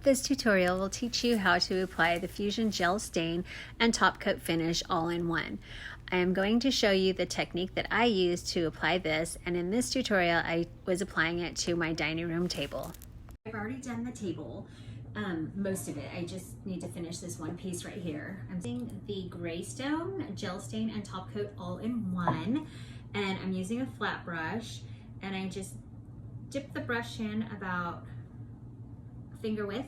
This tutorial will teach you how to apply the Fusion Gel Stain and Top Coat Finish all in one. I am going to show you the technique that I use to apply this, and in this tutorial I was applying it to my dining room table. I've already done the table, most of it. I just need to finish this one piece right here. I'm using the Greystone Gel Stain and Top Coat all in one, and I'm using a flat brush, and I just dip the brush in about finger width,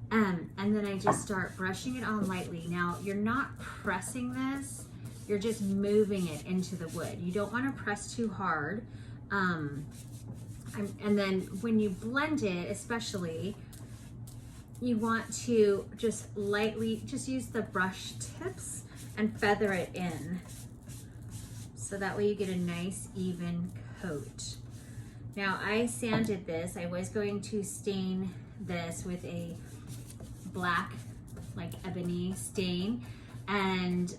and then I just start brushing it on lightly. Now, you're not pressing this, you're just moving it into the wood. You don't want to press too hard. And then when you blend it, especially, you want to just lightly, just use the brush tips and feather it in. So that way you get a nice even coat. Now, I sanded this. I was going to stain this with a black, like ebony stain, and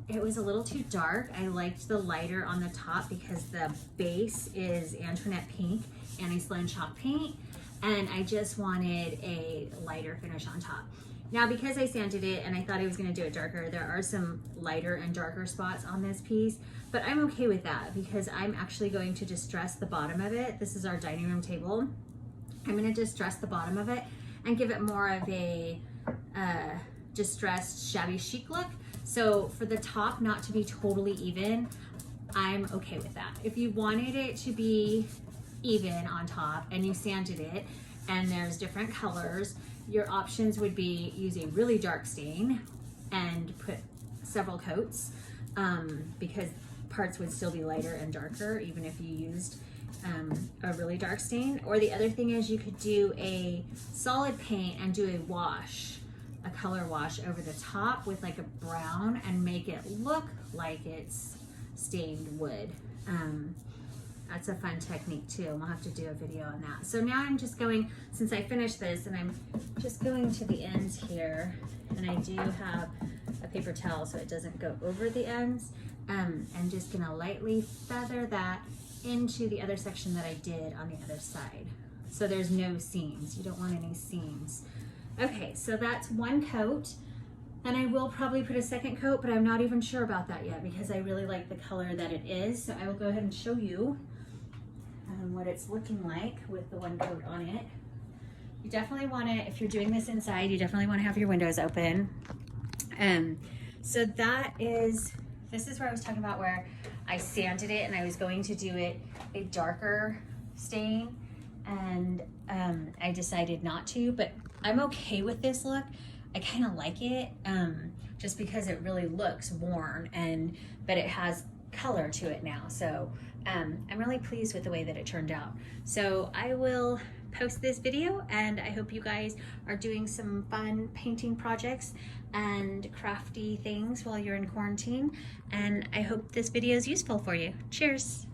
it was a little too dark. I liked the lighter on the top because the base is Antoinette pink, anti-slime chalk paint, and I just wanted a lighter finish on top. Now, because I sanded it and I thought I was going to do it darker, there are some lighter and darker spots on this piece, but I'm okay with that because I'm actually going to distress the bottom of it. This is our dining room table. I'm going to distress the bottom of it and give it more of a distressed shabby chic look. So for the top not to be totally even, I'm okay with that. If you wanted it to be even on top and you sanded it and there's different colors, your options would be use a really dark stain and put several coats, because parts would still be lighter and darker even if you used a really dark stain. Or the other thing is you could do a solid paint and do a wash, a color wash over the top with like a brown and make it look like it's stained wood. That's a fun technique too. We'll have to do a video on that. So now I'm just going, since I finished this, and I'm just going to the ends here, and I do have a paper towel so it doesn't go over the ends. I'm just gonna lightly feather that into the other section that I did on the other side. So there's no seams. You don't want any seams. Okay, so that's one coat, and I will probably put a second coat, but I'm not even sure about that yet because I really like the color that it is. So I will go ahead and show you what it's looking like with the one coat on it. You definitely want to, if you're doing this inside, you definitely want to have your windows open. So this is where I was talking about where I sanded it and I was going to do it a darker stain, and I decided not to, but I'm okay with this look. I kind of like it, just because it really looks worn, but it has color to it now. So I'm really pleased with the way that it turned out. So I will post this video, and I hope you guys are doing some fun painting projects and crafty things while you're in quarantine, and I hope this video is useful for you. Cheers.